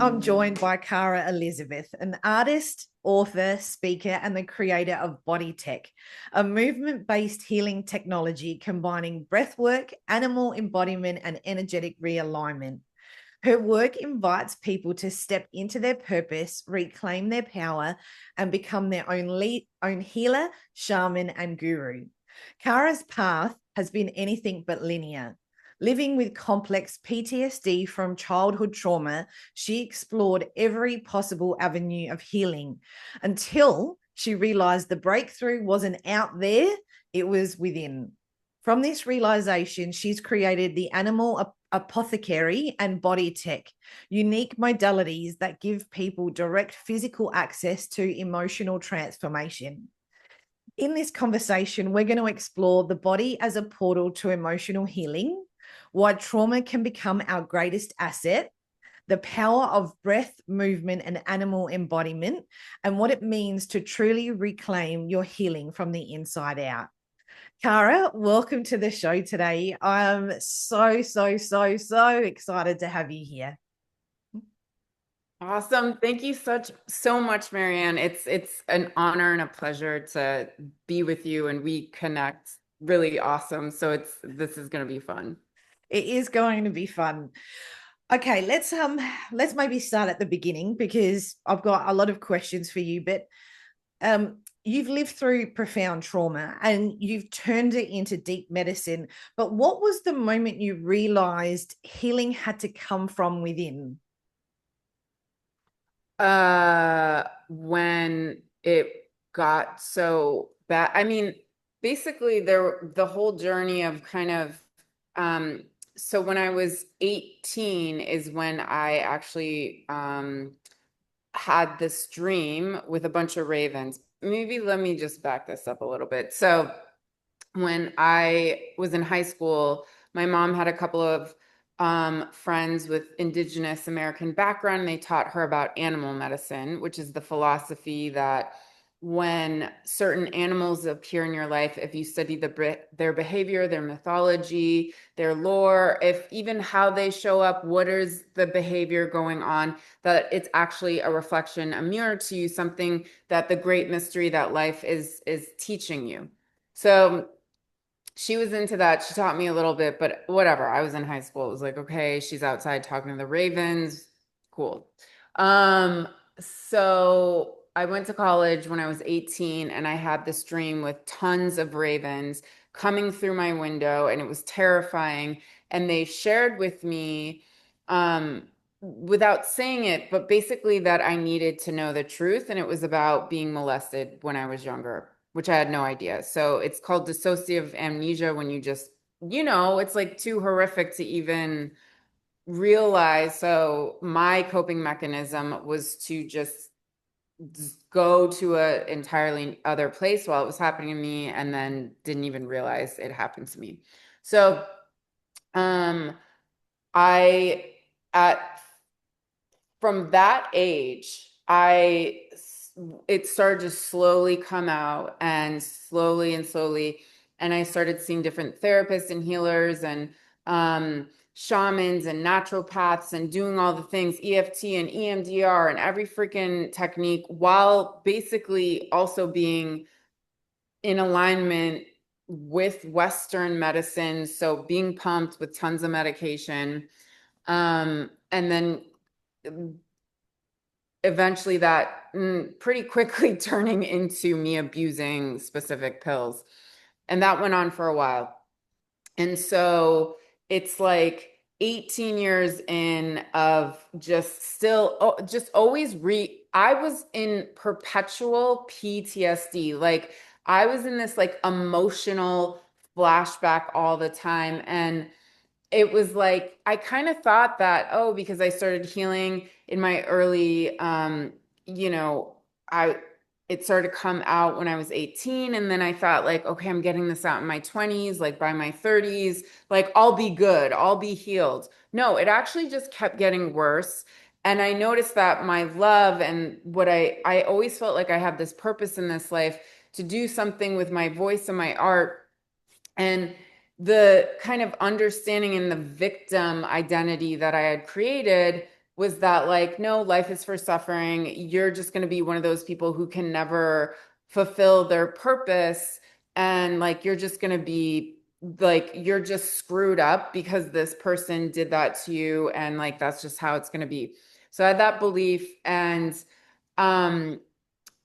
I'm joined by Cara Elizabeth, an artist, author, speaker, and the creator of BodyTech, a movement-based healing technology combining breathwork, animal embodiment, and energetic realignment. Her work invites people to step into their purpose, reclaim their power, and become their own healer, shaman, and guru. Cara's path has been anything but linear. Living with complex PTSD from childhood trauma, she explored every possible avenue of healing until she realized the breakthrough wasn't out there, it was within. From this realization, she's created the Animal Apothecary and BodyTech, unique modalities that give people direct physical access to emotional transformation. In this conversation, we're going to explore the body as a portal to emotional healing, why trauma can become our greatest asset, the power of breath, movement, and animal embodiment, and what it means to truly reclaim your healing from the inside out. Cara, welcome to the show today. I'm so excited to have you here. Awesome. Thank you so much, Maryanne. It's an honor and a pleasure to be with you and we connect. Really awesome. So this is going to be fun. It is going to be fun. Okay, let's maybe start at the beginning because I've got a lot of questions for you, but you've lived through profound trauma and you've turned it into deep medicine. But what was the moment you realized healing had to come from within? When it got so bad, I mean, basically the whole journey of kind of so when I was 18 is when I actually had this dream with a bunch of ravens. Maybe let me just back this up a little bit. So when I was in high school, my mom had a couple of friends with Indigenous American background, and they taught her about animal medicine, which is the philosophy that when certain animals appear in your life, if you study their behavior, their mythology, their lore, if even how they show up, what is the behavior going on, that it's actually a reflection, a mirror to you, something that the great mystery that life is teaching you. So she was into that. She taught me a little bit, but whatever. I was in high school. It was like, okay, she's outside talking to the ravens. Cool. So I went to college when I was 18 and I had this dream with tons of ravens coming through my window and it was terrifying. And they shared with me, without saying it, but basically that I needed to know the truth. And it was about being molested when I was younger, which I had no idea. So it's called dissociative amnesia when you just, it's like too horrific to even realize. So my coping mechanism was to just go to a entirely other place while it was happening to me and then didn't even realize it happened to me. So um I at from that age, it started to slowly come out and slowly, and I started seeing different therapists and healers and shamans and naturopaths and doing all the things, EFT and EMDR and every freaking technique, while basically also being in alignment with Western medicine. So being pumped with tons of medication. And then eventually that pretty quickly turning into me abusing specific pills. And that went on for a while. And so it's like 18 years in of just still, just always I was in perpetual PTSD. Like I was in this like emotional flashback all the time. And it was like I kind of thought that, oh, because I started healing in my early you know I it started to come out when I was 18, and then I thought like, okay, I'm getting this out in my 20s, like by my 30s, like I'll be good, I'll be healed. No, it actually just kept getting worse. And I noticed that my love and what I always felt like I had this purpose in this life to do something with my voice and my art, and the kind of understanding in the victim identity that I had created was that like, no, life is for suffering. You're just going to be one of those people who can never fulfill their purpose. And like, you're just going to be like, you're just screwed up because this person did that to you. And like, that's just how it's going to be. So I had that belief. And, um,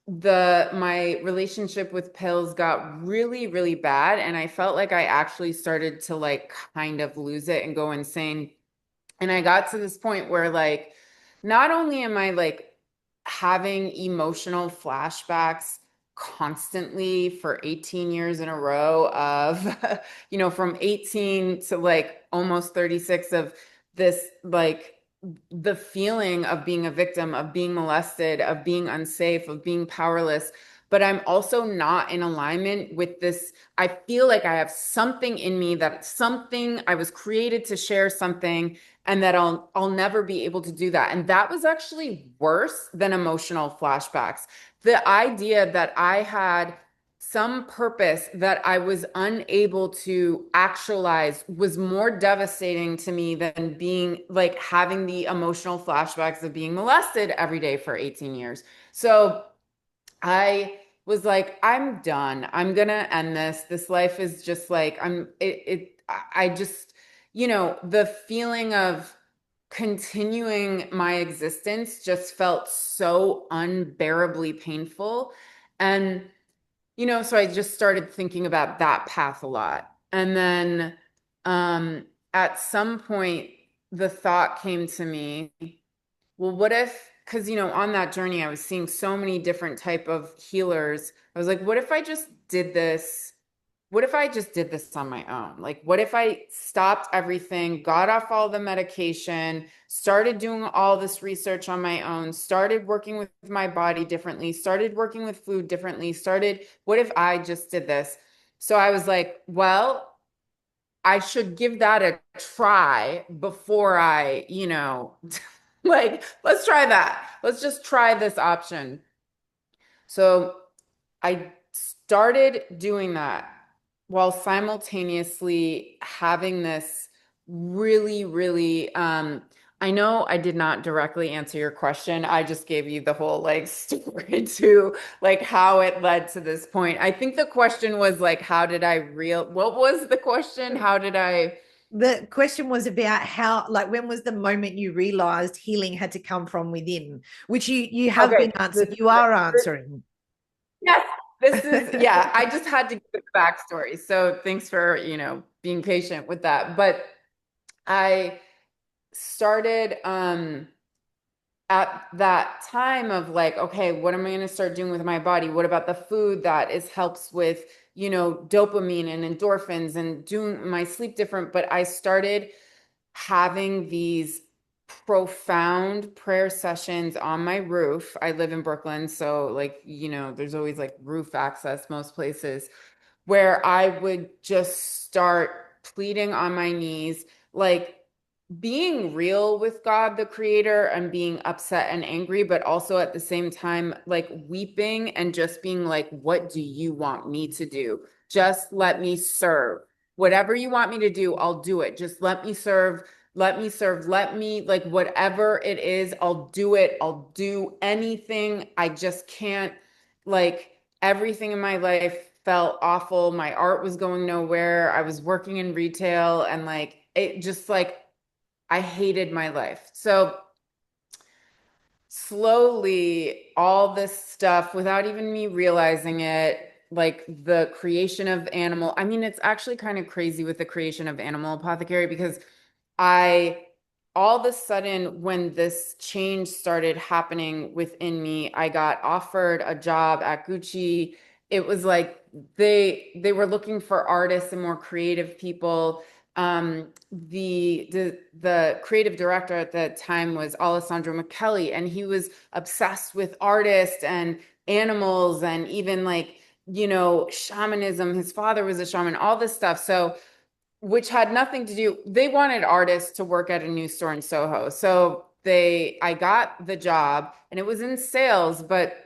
my relationship with pills got really, really bad. And I felt like I actually started to like kind of lose it and go insane. And I got to this point where like not only am I like having emotional flashbacks constantly for 18 years in a row of from 18 to like almost 36 of this like the feeling of being a victim, of being molested, of being unsafe, of being powerless. But I'm also not in alignment with this. I feel like I have something in me, that something I was created to share something, and that I'll never be able to do that. And that was actually worse than emotional flashbacks. The idea that I had some purpose that I was unable to actualize was more devastating to me than being like having the emotional flashbacks of being molested every day for 18 years. So I was like, I'm done. I'm gonna end this. This life is just like I just, the feeling of continuing my existence just felt so unbearably painful. And so I just started thinking about that path a lot. And then at some point, the thought came to me, well, what if, because, on that journey, I was seeing so many different type of healers. I was like, what if I just did this? What if I just did this on my own? Like, what if I stopped everything, got off all the medication, started doing all this research on my own, started working with my body differently, started working with food differently, what if I just did this? So I was like, well, I should give that a try before like, let's try that. Let's just try this option. So I started doing that while simultaneously having this really, really, I know I did not directly answer your question. I just gave you the whole like story to like how it led to this point. I think the question was like, what was the question? How did I? The question was about how, like, when was the moment you realized healing had to come from within, which you have Okay, been answered. You are answering. yes, this is, yeah, I just had to give the backstory. So thanks for, being patient with that. But I started at that time of like, okay, what am I going to start doing with my body? What about the food that is helps with, dopamine and endorphins and doing my sleep different? But I started having these profound prayer sessions on my roof. I live in Brooklyn, so like, there's always like roof access most places, where I would just start pleading on my knees, like being real with God, the creator, and being upset and angry, but also at the same time, like weeping and just being like, what do you want me to do? Just let me serve. Whatever you want me to do, I'll do it. Just let me serve. Let me serve. Let me, like, whatever it is, I'll do it. I'll do anything. I just can't, like, everything in my life felt awful. My art was going nowhere. I was working in retail and like, it just like, I hated my life. So slowly, all this stuff, without even me realizing it, like the creation of animal, I mean, it's actually kind of crazy with the creation of Animal Apothecary because I, all of a sudden, when this change started happening within me, I got offered a job at Gucci. It was like they were looking for artists and more creative people. The creative director at the time was Alessandro Michele, and he was obsessed with artists and animals and even like, shamanism. His father was a shaman, all this stuff. So which had nothing to do, they wanted artists to work at a new store in Soho. So I got the job and it was in sales, but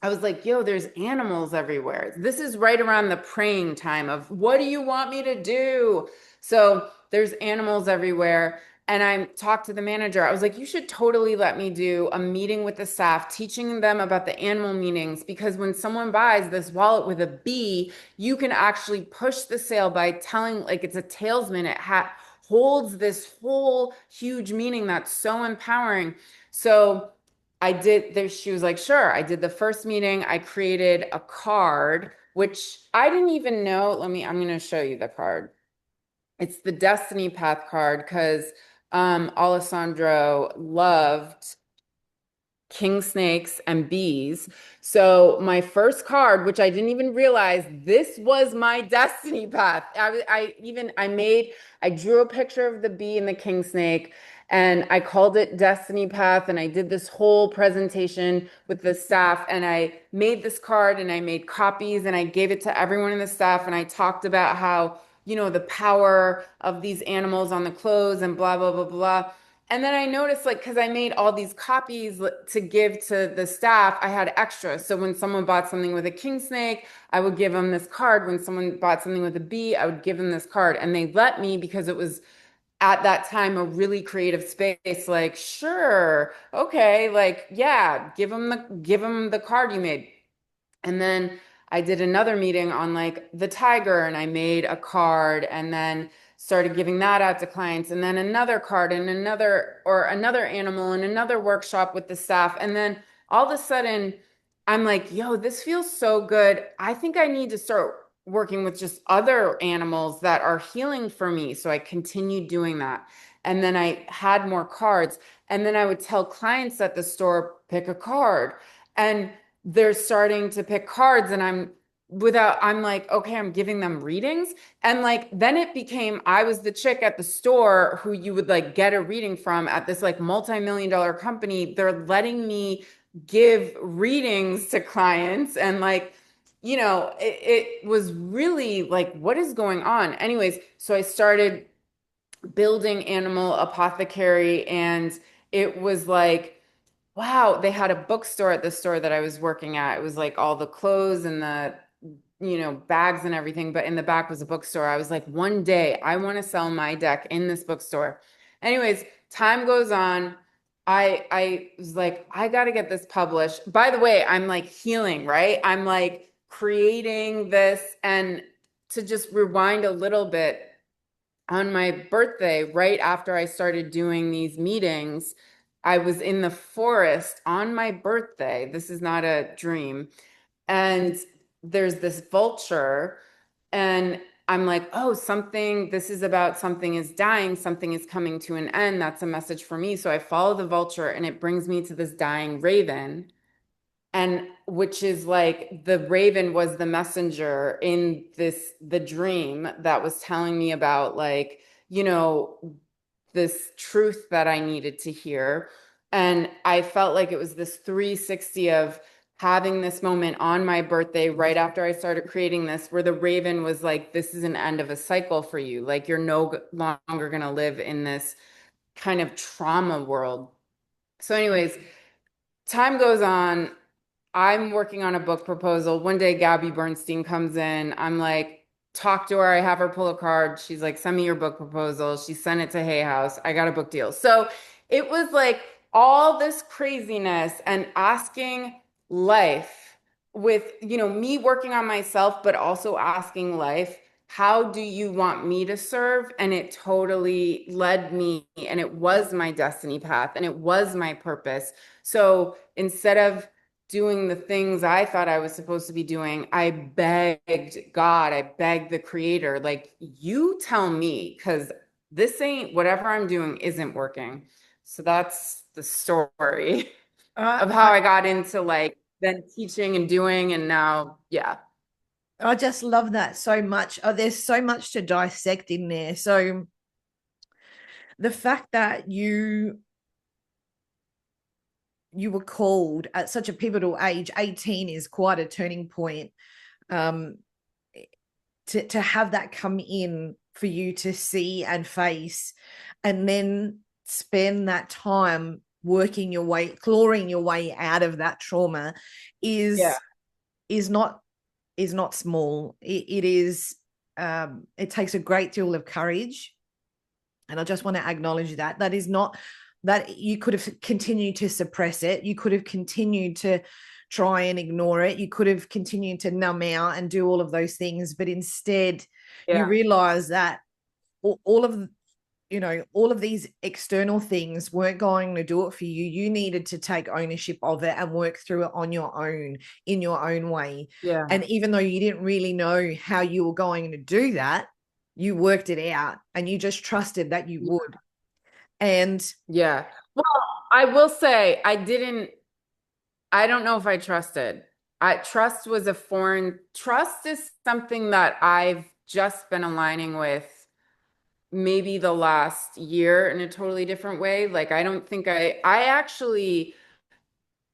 I was like, yo, there's animals everywhere. This is right around the praying time of what do you want me to do? So there's animals everywhere. And I talked to the manager. I was like, you should totally let me do a meeting with the staff, teaching them about the animal meanings. Because when someone buys this wallet with a B, you can actually push the sale by telling, like, it's a talisman. Holds this whole huge meaning that's so empowering. So I did this. She was like, sure. I did the first meeting. I created a card, which I didn't even know. I'm going to show you the card. It's the Destiny Path card because Alessandro loved king snakes and bees. So my first card, which I didn't even realize this was my destiny path. I drew a picture of the bee and the king snake and I called it Destiny Path. And I did this whole presentation with the staff and I made this card and I made copies and I gave it to everyone in the staff. And I talked about how, the power of these animals on the clothes and blah, blah, blah, blah. And then I noticed, like, because I made all these copies to give to the staff, I had extras. So when someone bought something with a king snake, I would give them this card. When someone bought something with a bee, I would give them this card. And they let me because it was at that time a really creative space. Like, sure, okay, like, yeah, give them the card you made. And then I did another meeting on like the tiger and I made a card and then started giving that out to clients and then another card and another animal and another workshop with the staff. And then all of a sudden I'm like, yo, this feels so good. I think I need to start working with just other animals that are healing for me. So I continued doing that. And then I had more cards. And then I would tell clients at the store, pick a card. And they're starting to pick cards and I'm like, okay, I'm giving them readings. And like, then it became, I was the chick at the store who you would like get a reading from at this like multi-million-dollar company. They're letting me give readings to clients. And like, it was really like, what is going on? Anyways, so I started building Animal Apothecary and it was like, wow, they had a bookstore at the store that I was working at. It was like all the clothes and the, bags and everything, but in the back was a bookstore. I was like, one day I want to sell my deck in this bookstore. Anyways, time goes on. I was like, I got to get this published. By the way, I'm like healing, right? I'm like creating this and to just rewind a little bit on my birthday, right after I started doing these meetings, I was in the forest on my birthday. This is not a dream. And there's this vulture, and I'm like, oh, this is about something is dying, something is coming to an end. That's a message for me. So I follow the vulture, and it brings me to this dying raven and which is like the raven was the messenger in the dream that was telling me about like this truth that I needed to hear. And I felt like it was this 360 of having this moment on my birthday right after I started creating this where the raven was like, this is an end of a cycle for you, like you're no longer going to live in this kind of trauma world. So anyways, time goes on. I'm working on a book proposal. One day, Gabby Bernstein comes in. I'm like, talk to her. I have her pull a card. She's like, send me your book proposal. She sent it to Hay House. I got a book deal. So it was like all this craziness and asking life with, me working on myself, but also asking life, how do you want me to serve? And it totally led me, and it was my destiny path, and it was my purpose. So instead of doing the things I thought I was supposed to be doing, I begged God, I begged the creator, like, you tell me, because this ain't whatever I'm doing isn't working. So that's the story of how I, I got into like then teaching and doing, and now, yeah. I just love that so much. Oh, there's so much to dissect in there. So the fact that you were called at such a pivotal age, 18 is quite a turning point. Um, to have that come in for you to see and face, and then spend that time working your way, clawing your way out of that trauma Yeah. is not is not small. It is it takes a great deal of courage And I just want to acknowledge that. That is not that you could have continued to suppress it. You could have continued to try and ignore it. You could have continued to numb out and do all of those things. But instead, you Yeah. realize that all of all of these external things weren't going to do it for you. You needed to take ownership of it and work through it on your own, in your own way. Yeah. And even though you didn't really know how you were going to do that, you worked it out and you just trusted that you would. And Yeah. Well, I will say I don't know if I trusted. Trust is something that I've just been aligning with maybe the last year in a totally different way. Like I don't think I actually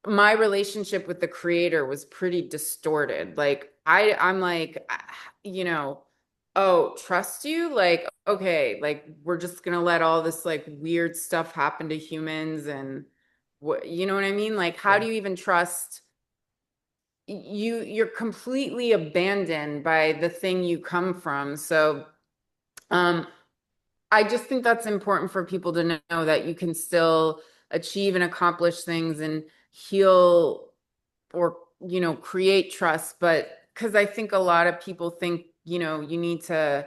my relationship with the creator was pretty distorted. Like I'm like, you know, oh, trust you? Like, okay, like we're just gonna let all this like weird stuff happen to humans and what, you know what I mean? Like, how yeah, do you even trust you're completely abandoned by the thing you come from. So, um, I just think that's important for people to know that you can still achieve and accomplish things and heal or, create trust. But because I think a lot of people think, you need to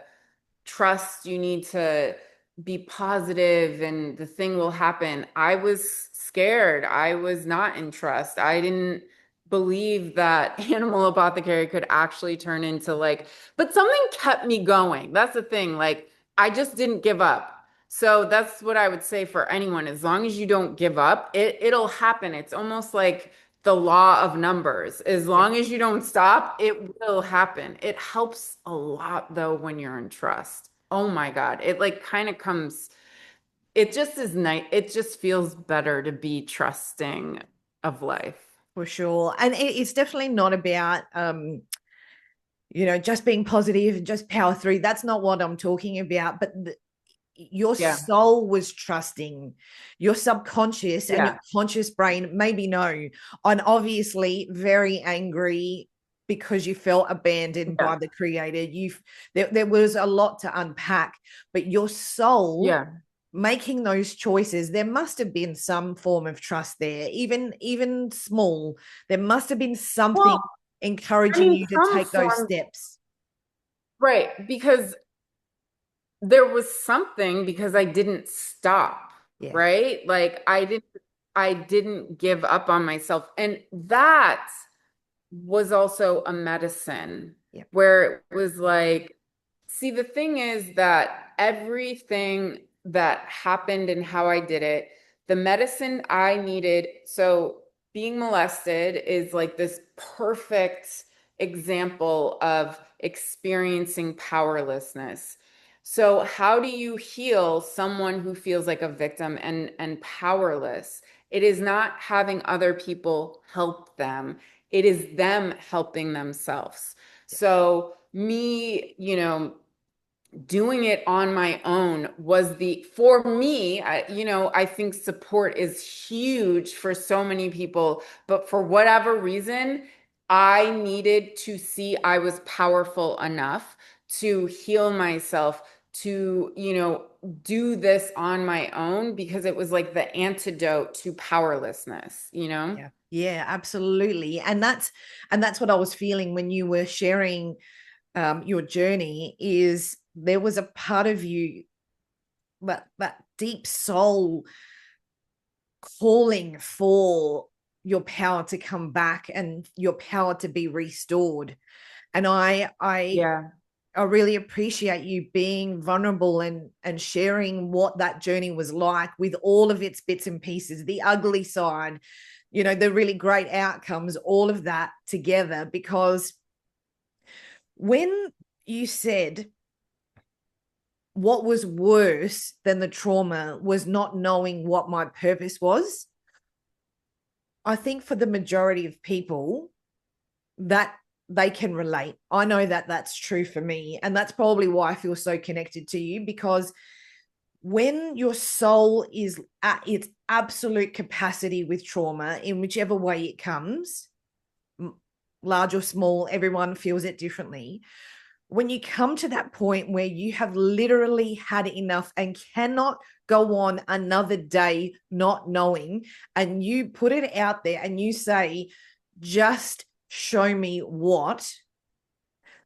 trust, you need to be positive and the thing will happen. I was scared. I was not in trust. I didn't believe that Animal Apothecary could actually turn into like, but something kept me going. That's the thing. Like, I just didn't give up. So that's what I would say for anyone. As long as you don't give up, it'll happen. It's almost like the law of numbers. As yeah, long as you don't stop, it will happen. It helps a lot though when you're in trust. Oh my God. It like kind of comes, it just is nice. It just feels better to be trusting of life. for sure. And it's definitely not about just being positive and just power through. That's not what I'm talking about. But your Yeah. soul was trusting. Your subconscious and your Yeah. conscious brain, maybe no, and obviously very angry because you felt abandoned by Yeah. the creator. There was a lot to unpack, but your soul Yeah. making those choices, there must have been some form of trust there, even small. There must have been something Well, I encouraging mean, you to some take those form, steps. right? Because there was something because I didn't stop, Yeah, right? Like I didn't give up on myself. And that was also a medicine yeah, where it was like, see, the thing is that everything that happened and how I did it, the medicine I needed, so being molested is like this perfect example of experiencing powerlessness. So how do you heal someone who feels like a victim and powerless? It is not having other people help them. It is them helping themselves. yeah, So me, doing it on my own was for me, I think support is huge for so many people, but for whatever reason, I needed to see I was powerful enough to heal myself, to, do this on my own because it was like the antidote to powerlessness. yeah, yeah, absolutely. And that's what I was feeling when you were sharing your journey. Is there was a part of you, that deep soul calling for your power to come back and your power to be restored. And Yeah. I really appreciate you being vulnerable and sharing what that journey was like, with all of its bits and pieces, the ugly side, the really great outcomes, all of that together. Because when you said what was worse than the trauma was not knowing what my purpose was, I think for the majority of people that they can relate. I know that that's true for me. And that's probably why I feel so connected to you, because when your soul is at its absolute capacity with trauma, in whichever way it comes, large or small, everyone feels it differently. when you come to that point where you have literally had enough and cannot go on another day not knowing, and you put it out there and you say, just show me what,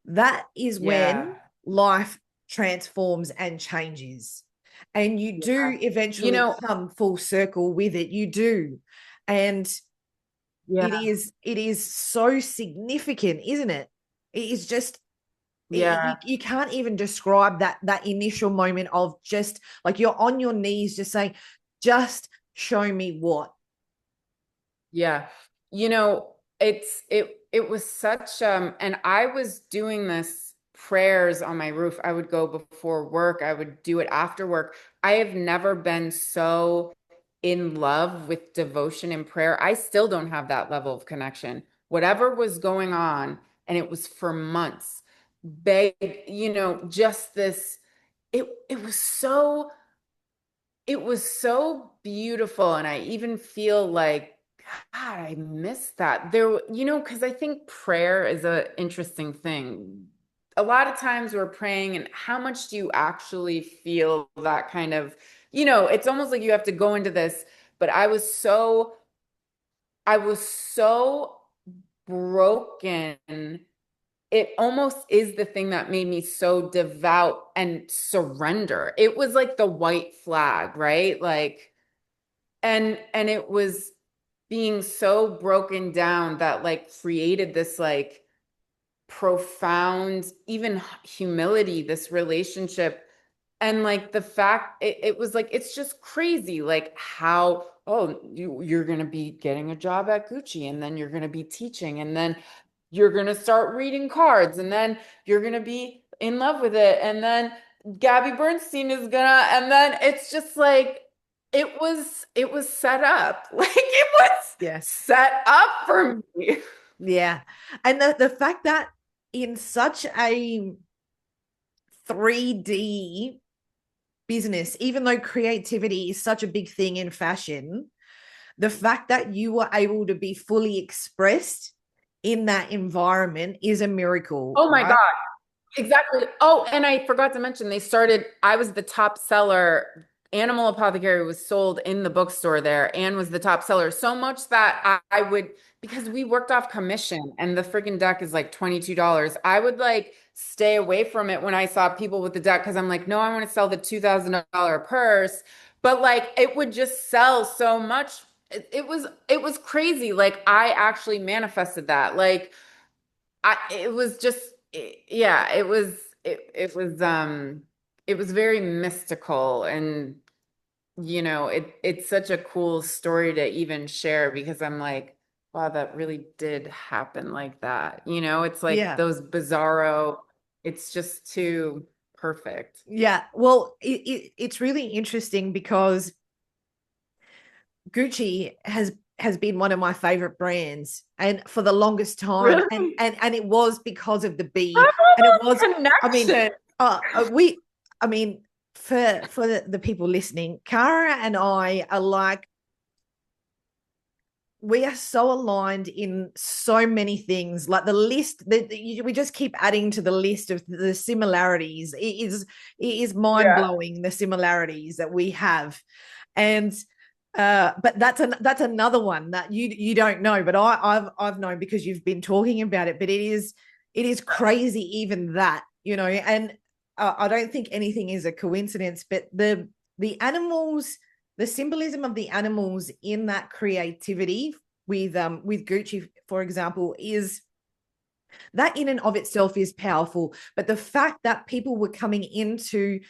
that is Yeah. when life transforms and changes. And you Yeah. do You eventually know, come full circle with it. You do. And yeah, it is so significant, isn't it? It is just yeah. you can't even describe that initial moment of just like you're on your knees just saying, just show me what. Yeah. You know, it was such and I was doing this prayers on my roof. I would go before work, I would do it after work. I have never been so in love with devotion and prayer. I still don't have that level of connection. Whatever was going on, and it was for months. Beg, just this it was so beautiful. And I even feel like, God, I miss that. Because I think prayer is a interesting thing. A lot of times we're praying, and how much do you actually feel that kind of, it's almost like you have to go into this. But I was so broken. It almost is the thing that made me so devout and surrender. It was like the white flag, right? Like, and it was being so broken down that like created this like profound, even humility, this relationship. And like the fact it was like, it's just crazy, like how, oh, you're gonna be getting a job at Gucci, and then you're gonna be teaching, and then you're gonna start reading cards, and then you're gonna be in love with it, and then Gabby Bernstein is gonna, and then it's just like it was set up. Like it was Yeah. set up for me. Yeah. And the fact that in such a 3D business, even though creativity is such a big thing in fashion, the fact that you were able to be fully expressed in that environment is a miracle, Oh my right? God. Exactly. Oh, and I forgot to mention I was the top seller. Animal Apothecary was sold in the bookstore there and was the top seller. So much that I would, because we worked off commission and the freaking deck is like $22. I would like stay away from it when I saw people with the deck because I'm like, no, I want to sell the $2,000 purse. But like it would just sell so much. It was crazy. Like I actually manifested that. Like it was just yeah, it was very mystical. And it's such a cool story to even share because I'm like, wow, that really did happen like that. It's like Yeah. those bizarro, it's just too perfect. Yeah. Well, it's really interesting because Gucci has been one of my favorite brands and for the longest time, and Really? and it was because of the bee, Have all and it was, those I mean, connections. we, I mean, for the people listening, Cara and I are like, we are so aligned in so many things. Like the list that we just keep adding to the list of the similarities. It is mind Yeah. blowing, the similarities that we have. And but that's another one that you don't know, but I've known because you've been talking about it. But it is crazy, even that, and I don't think anything is a coincidence. But the animals, the symbolism of the animals in that creativity with Gucci, for example, is that in and of itself is powerful. But the fact that people were coming into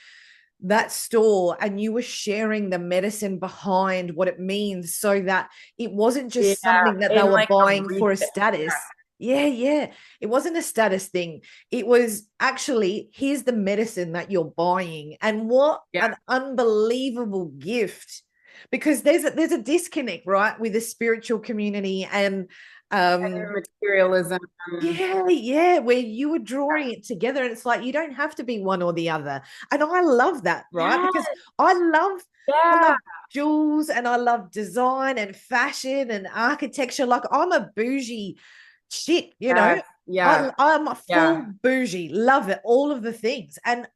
that store and you were sharing the medicine behind what it means, so that it wasn't Yeah. just something that they In were like a buying for a reset. status. Yeah, yeah. It wasn't a status thing. It was actually, here's the medicine that you're buying. And what Yeah. an unbelievable gift. Because there's a disconnect, right, with the spiritual community and And materialism. yeah, yeah, where you were drawing it together, and it's like you don't have to be one or the other. And I love that, right? Yeah. Because I love I Yeah. love jewels, and I love design and fashion and architecture. Like I'm a bougie chick, Yes. Yeah. I'm full Yeah. bougie, love it, all of the things. And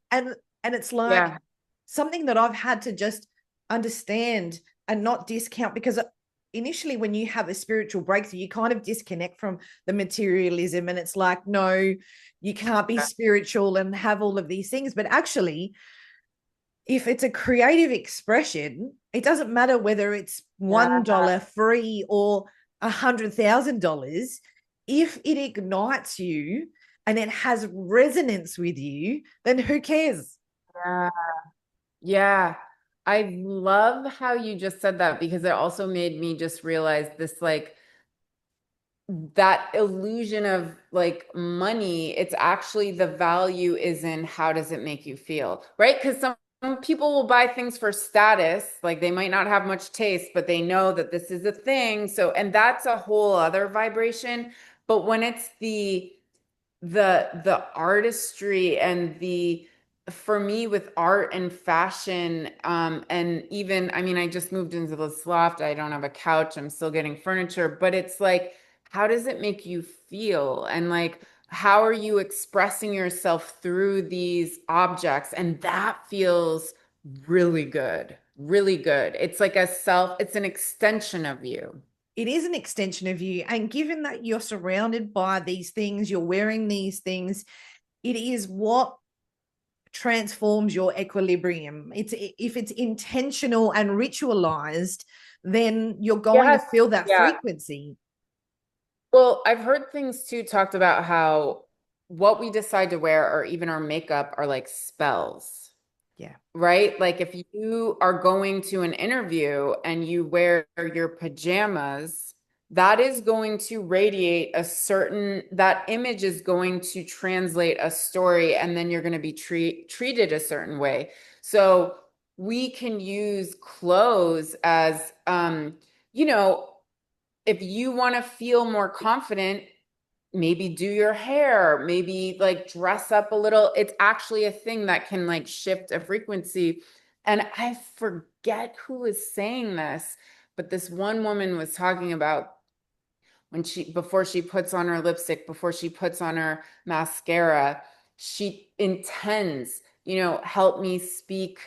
it's like Yeah. something that I've had to just understand and not discount, because initially when you have a spiritual breakthrough, you kind of disconnect from the materialism, and it's like, no, you can't be spiritual and have all of these things. But actually, if it's a creative expression, it doesn't matter whether it's Yeah. $1 free or $100,000. If it ignites you and it has resonance with you, then who cares? Yeah. Yeah. I love how you just said that because it also made me just realize this like that illusion of like money, it's actually the value is in how does it make you feel, right? Because some people will buy things for status, like they might not have much taste, but they know that this is a thing. So, and that's a whole other vibration. But when it's the artistry and the for me with art and fashion and even I mean I just moved into this loft. I don't have a couch. I'm still getting furniture, but it's like how does it make you feel and like how are you expressing yourself through these objects, and that feels really good, really good. It's like a self, it's an extension of you. It is an extension of you. And given that you're surrounded by these things, you're wearing these things, it is what transforms your equilibrium. It's if it's intentional and ritualized, then you're going to Yes. feel that Yeah. frequency. Well, I've heard things too talked about how what we decide to wear or even our makeup are like spells, Yeah, right? Like if you are going to an interview and you wear your pajamas, that is going to radiate a certain, that image is going to translate a story, and then you're going to be treated a certain way. So we can use clothes as, you know, if you want to feel more confident, maybe do your hair, maybe like dress up a little. It's actually a thing that can like shift a frequency. And I forget who was saying this, but this one woman was talking about when she before she puts on her lipstick, before she puts on her mascara, she intends, you know, help me speak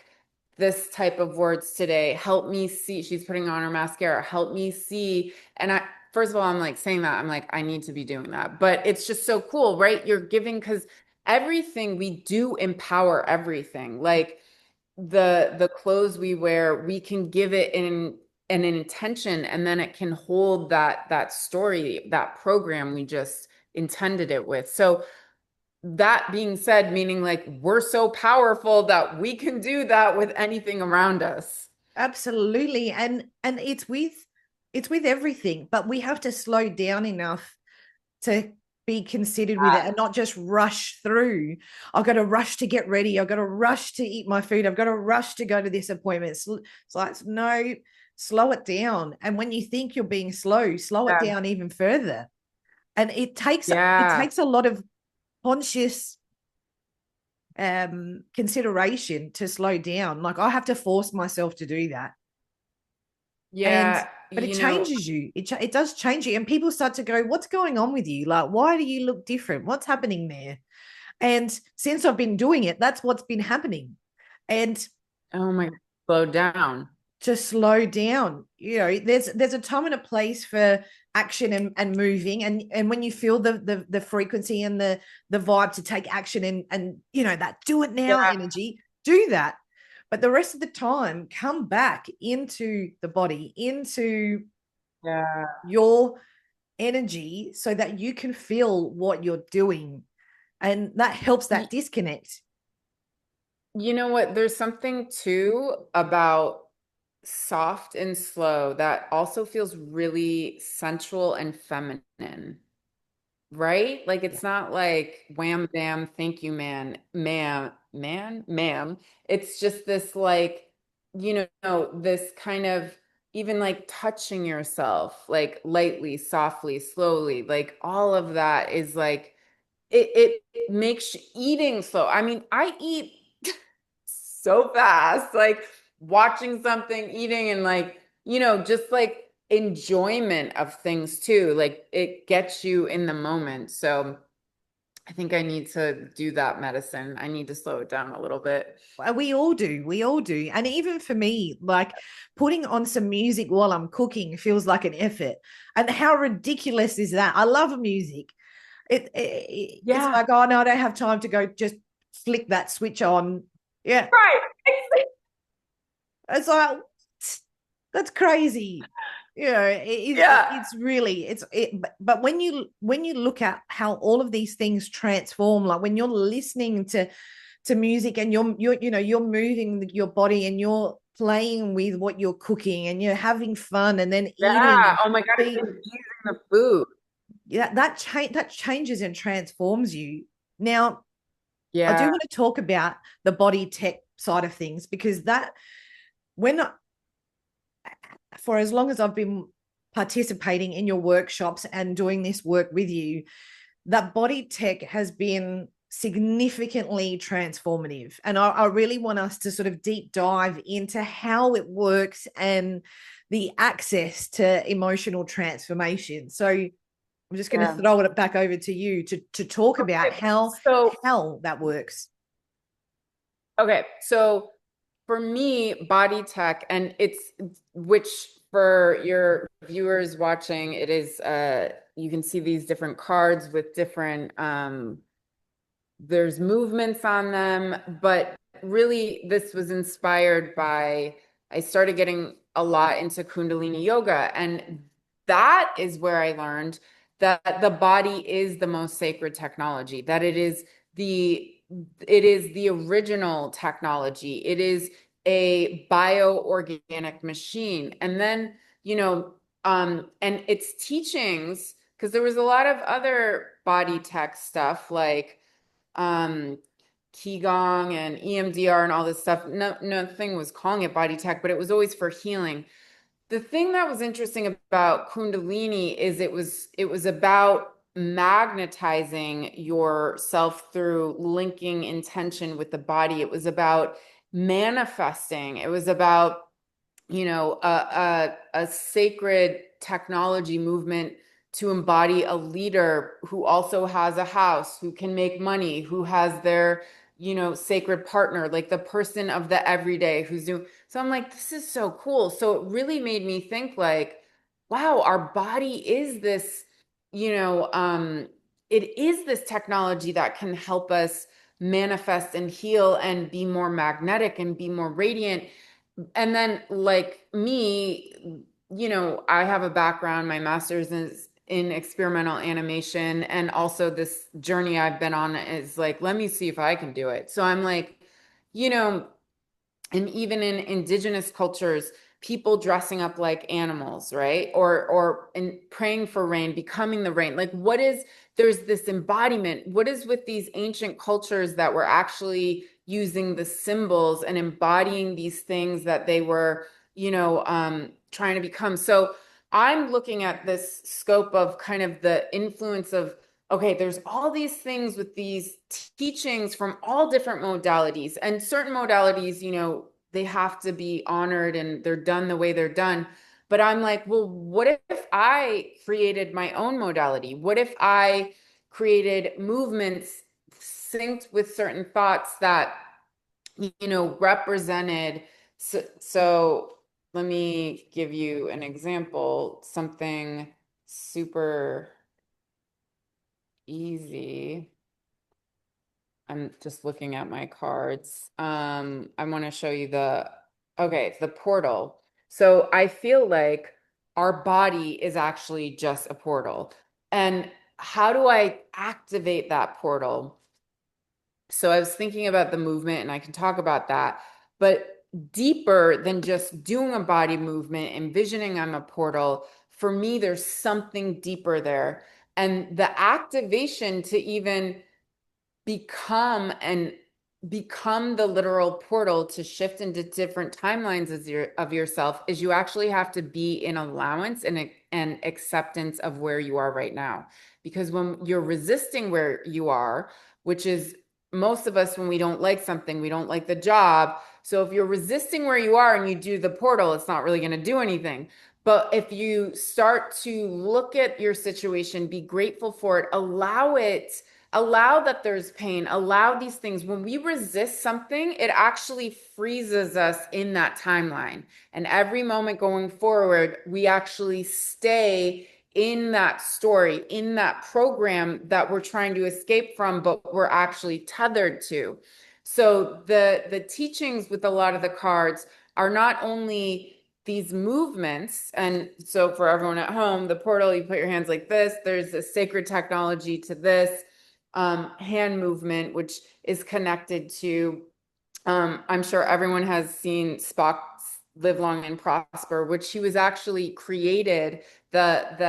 this type of words today. Help me see. She's putting on her mascara. Help me see. And I first of all, I'm like saying that, I'm like, I need to be doing that. But it's just so cool, right? You're giving because everything we do empower everything. Like the clothes we wear, we can give it an intention, and then it can hold that story, that program we just intended it with. So that being said, meaning like we're so powerful that we can do that with anything around us. absolutely. And it's with everything, but we have to slow down enough to be considered with it and not just rush through. I've got to rush to get ready. I've got to rush to eat my food. I've got to rush to go to this appointment. It's like, no, slow it down. And when you think you're being slow it Yeah. down even further. And it Yeah. takes a lot of conscious consideration to slow down. Like I have to force myself to do that. And Yeah. but it You know, changes you. It does change you, and people start to go, what's going on with you? Like, why do you look different? What's happening there? And since I've been doing it, that's what's been happening. And oh my, slow down. to slow down, there's a time and a place for action and moving, and when you feel the frequency and the vibe to take action, and that do it now Yeah. energy, do that. But the rest of the time, come back into the body, into Yeah. your energy, so that you can feel what you're doing, and that helps that disconnect. You know what? There's something too about soft and slow that also feels really sensual and feminine, right? Like Yeah. it's not like wham bam, thank you, ma'am. It's just this like, this kind of even like touching yourself, like lightly, softly, slowly, like all of that is like it makes eating slow. I mean, I eat so fast, like watching something, eating, and like, just like enjoyment of things too. Like it gets you in the moment. So, I think I need to do that medicine. I need to slow it down a little bit. We all do. We all do. And even for me, like putting on some music while I'm cooking feels like an effort. And how ridiculous is that? I love music. It's Yeah. like, oh no, I don't have time to go just flick that switch on. Yeah. Right. It's like that's crazy. Yeah. It's really but when you look at how all of these things transform, like when you're listening to music and you're moving your body and you're playing with what you're cooking and you're having fun and then eating Yeah. and Oh my God, it's being infusing the food. that changes and transforms you. Now, I do Yeah. want to talk about the body tech side of things because that when for as long as I've been participating in your workshops and doing this work with you, that body tech has been significantly transformative. And I really want us to sort of deep dive into how it works and the access to emotional transformation. So I'm just going to Yeah. throw it back over to you to talk about Okay. So, how that works. okay. So for me, body tech, and it's which for your viewers watching, it is you can see these different cards with different there's movements on them, but really this was inspired by I started getting a lot into Kundalini yoga, and that is where I learned that the body is the most sacred technology, that the it is the original technology. It is a bioorganic machine. And then, and its teachings, because there was a lot of other body tech stuff like um Qigong and EMDR and all this stuff. No, nothing was calling it body tech, but it was always for healing. The thing that was interesting about Kundalini is it was about magnetizing yourself through linking intention with the body. It was about manifesting. It was about a sacred technology movement to embody a leader who also has a house, who can make money, who has their, sacred partner, like the person of the everyday who's doing. So I'm like, this is so cool. So it really made me think like, wow, our body is this, you know, um, it is this technology that can help us manifest and heal and be more magnetic and be more radiant. And then, like me, I have a background, my master's is in experimental animation. And also, this journey I've been on is like, let me see if I can do it. So I'm like, you know, and even in indigenous cultures, people dressing up like animals, right? Or in praying for rain, becoming the rain. Like what is there's this embodiment. What is with these ancient cultures that were actually using the symbols and embodying these things that they were, trying to become. So I'm looking at this scope of kind of the influence of okay, there's all these things with these teachings from all different modalities, and certain modalities, they have to be honored and they're done the way they're done. But I'm like, well, what if I created my own modality? What if I created movements synced with certain thoughts that, represented? So let me give you an example, something super easy. I'm just looking at my cards. I want to show you the portal. So I feel like our body is actually just a portal. And how do I activate that portal? So I was thinking about the movement and I can talk about that, but deeper than just doing a body movement, envisioning I'm a portal, for me, there's something deeper there. And the activation to even become and become the literal portal to shift into different timelines of yourself is you actually have to be in allowance and acceptance of where you are right now. Because when you're resisting where you are, which is most of us when we don't like something, we don't like the job. So if you're resisting where you are and you do the portal, it's not really going to do anything. But if you start to look at your situation, be grateful for it, allow it allow that there's pain, allow these things. When we resist something, it actually freezes us in that timeline. And every moment going forward, we actually stay in that story, in that program that we're trying to escape from, but we're actually tethered to. So the teachings with a lot of the cards are not only these movements, and so for everyone at home, the portal, you put your hands like this, there's a sacred technology to this hand movement, which is connected to, I'm sure everyone has seen Spock's Live Long and Prosper, which he was actually created, the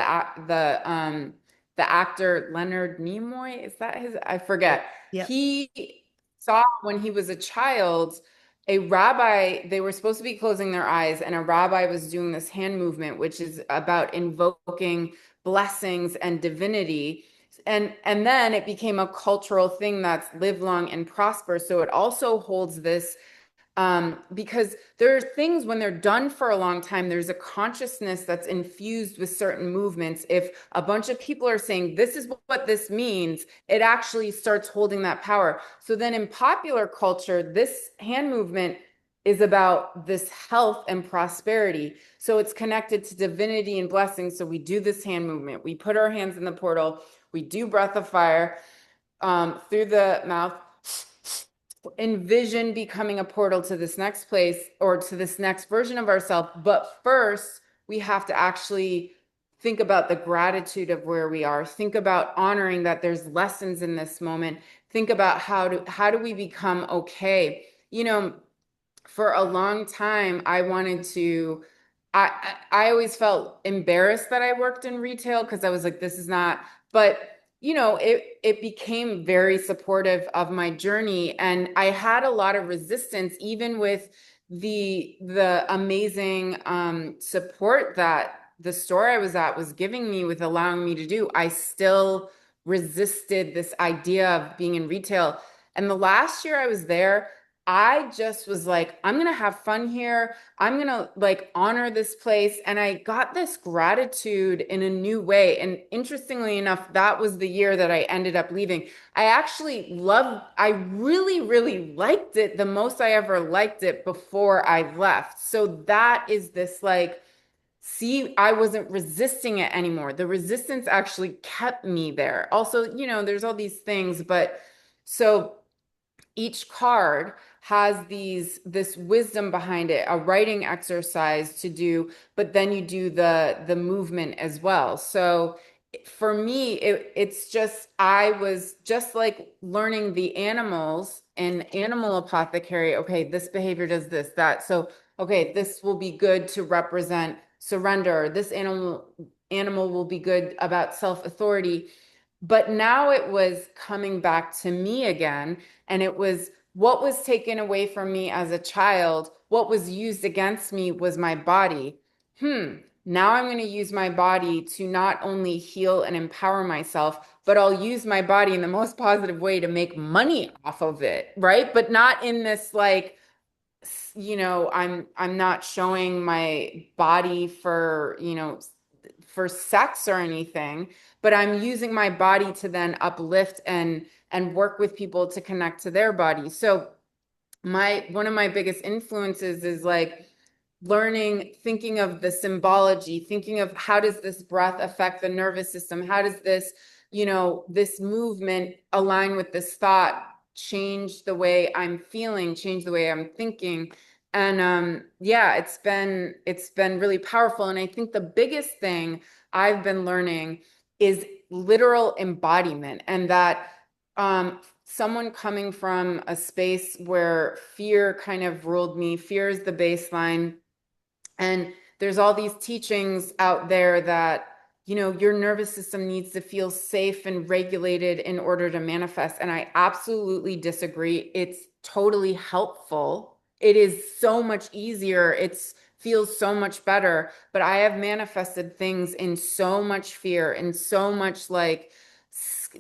actor Leonard Nimoy, is that his? I forget. Yep. He saw when he was a child, a rabbi, they were supposed to be closing their eyes, and a rabbi was doing this hand movement, which is about invoking blessings and divinity. And then it became a cultural thing that's live long and prosper. So it also holds this because there are things when they're done for a long time, there's a consciousness that's infused with certain movements. If a bunch of people are saying, this is what this means, it actually starts holding that power. So then in popular culture, this hand movement is about this health and prosperity. So it's connected to divinity and blessings. So we do this hand movement. We put our hands in the portal. We do breath of fire through the mouth, envision becoming a portal to this next place or to this next version of ourselves. But first, we have to actually think about the gratitude of where we are. Think about honoring that there's lessons in this moment. Think about how do we become okay? You know, for a long time, I wanted to. I always felt embarrassed that I worked in retail because I was like, this is not. But you know, it became very supportive of my journey, and I had a lot of resistance, even with the amazing support that the store I was at was giving me with allowing me to do. I still resisted this idea of being in retail. And the last year I was there, I just was like, I'm gonna have fun here. I'm gonna like honor this place. And I got this gratitude in a new way. And interestingly enough, that was the year that I ended up leaving. I really, really liked it the most I ever liked it before I left. So that is this like, see, I wasn't resisting it anymore. The resistance actually kept me there. Also, you know, there's all these things, but so each card has this wisdom behind it, a writing exercise to do, but then you do the movement as well. So for me, it's just, I was just like learning the animals and animal apothecary. Okay, this behavior does this, that. So, okay, this will be good to represent surrender. This animal will be good about self-authority. But now it was coming back to me again, and it was what was taken away from me as a child, what was used against me was my body. Now I'm going to use my body to not only heal and empower myself, but I'll use my body in the most positive way to make money off of it, right? But not in this like, you know, I'm not showing my body for, you know, for sex or anything, but I'm using my body to then uplift and work with people to connect to their body. So my one of my biggest influences is like learning, thinking of the symbology, thinking of how does this breath affect the nervous system? How does this, you know, this movement align with this thought, change the way I'm feeling, change the way I'm thinking? And yeah, it's been really powerful. And I think the biggest thing I've been learning is literal embodiment, and that someone coming from a space where fear kind of ruled me, fear is the baseline. And there's all these teachings out there that, you know, your nervous system needs to feel safe and regulated in order to manifest. And I absolutely disagree. It's totally helpful. It is so much easier. It feels so much better. But I have manifested things in so much fear and so much like,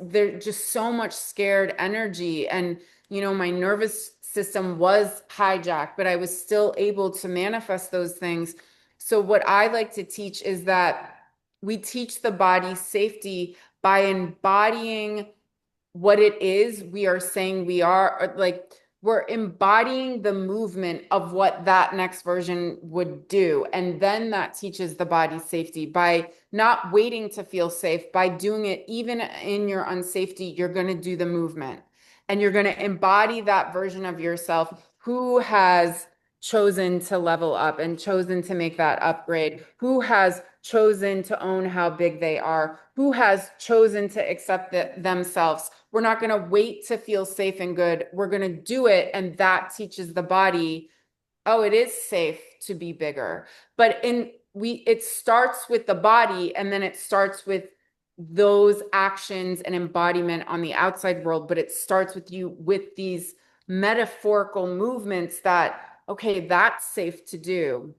there's just so much scared energy. And, you know, my nervous system was hijacked, but I was still able to manifest those things. So what I like to teach is that we teach the body safety by embodying what it is we are saying we are, like we're embodying the movement of what that next version would do. And then that teaches the body safety by not waiting to feel safe, by doing it even in your unsafety, you're going to do the movement and you're going to embody that version of yourself who has chosen to level up and chosen to make that upgrade, who has chosen to own how big they are, who has chosen to accept themselves. We're not going to wait to feel safe and good. We're going to do it. And that teaches the body, oh, it is safe to be bigger. But it starts with the body, and then it starts with those actions and embodiment on the outside world. But it starts with you with these metaphorical movements that, okay, that's safe to do.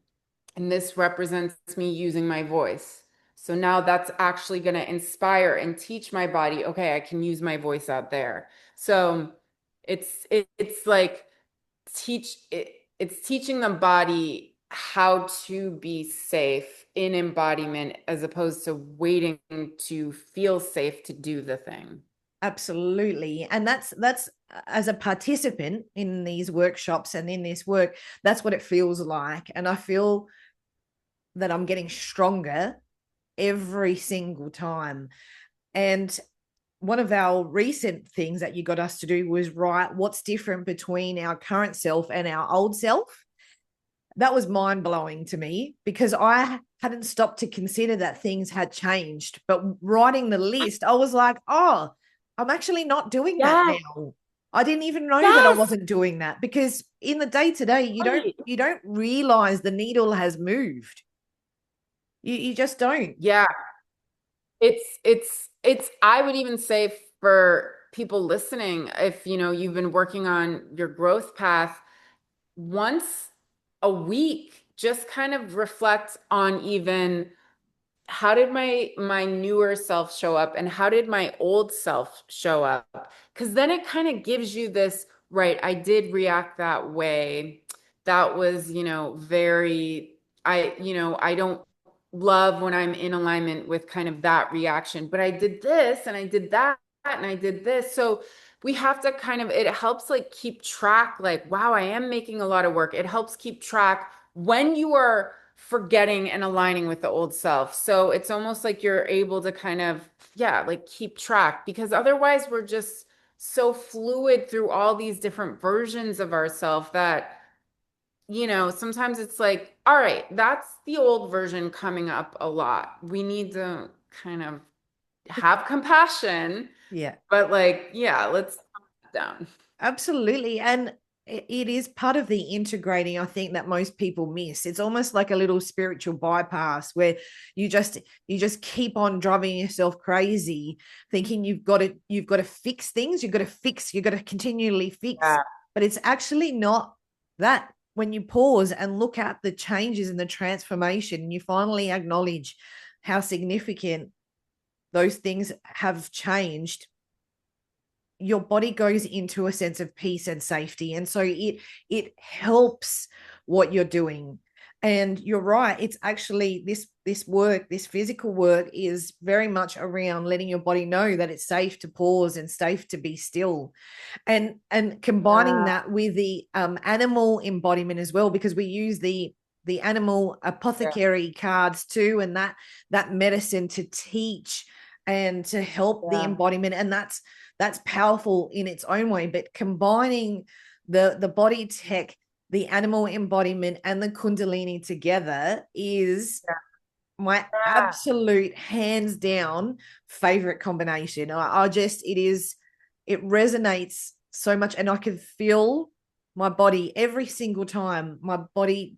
And this represents me using my voice. So now that's actually going to inspire and teach my body, okay, I can use my voice out there. So it's like it's teaching the body how to be safe in embodiment as opposed to waiting to feel safe to do the thing. Absolutely. And that's as a participant in these workshops and in this work, that's what it feels like. And I feel that I'm getting stronger every single time. And one of our recent things that you got us to do was write what's different between our current self and our old self. That was mind blowing to me because I hadn't stopped to consider that things had changed. But writing the list, I was like, oh, I'm actually not doing that Yes, now. I didn't even know that I yes, wasn't doing that because in the day to day, right. you don't realize the needle has moved. You just don't. Yeah. It's I would even say for people listening, if you know you've been working on your growth path, once a week, just kind of reflect on even how did my newer self show up and how did my old self show up? Because then it kind of gives you this, right, I did react that way. That was, very, I don't love when I'm in alignment with kind of that reaction, but I did this and I did that and I did this. So we have to kind of, it helps like keep track, like, wow, I am making a lot of work. It helps keep track when you are forgetting and aligning with the old self. So it's almost like you're able to kind of, yeah, like keep track because otherwise we're just so fluid through all these different versions of ourselves that, sometimes it's like, all right, that's the old version coming up a lot. We need to kind of have compassion, Yeah. but like, yeah, let's calm it down. Absolutely. And it is part of the integrating, I think, that most people miss. It's almost like a little spiritual bypass where you just keep on driving yourself crazy, thinking you've got to fix things, you've got to continually fix. Yeah. But it's actually not that. When you pause and look at the changes and the transformation, you finally acknowledge how significant those things have changed, your body goes into a sense of peace and safety, and so it helps what you're doing. And you're right, it's actually this work, this physical work is very much around letting your body know that it's safe to pause and safe to be still, and combining Yeah. that with the animal embodiment as well, because we use the animal Yeah. apothecary cards too, and that medicine to teach and to help the Yeah. embodiment. And that's powerful in its own way. But combining the body tech, the animal embodiment, and the kundalini together is my Yeah. absolute hands down favorite combination. I just, it resonates so much, and I can feel my body every single time. My body,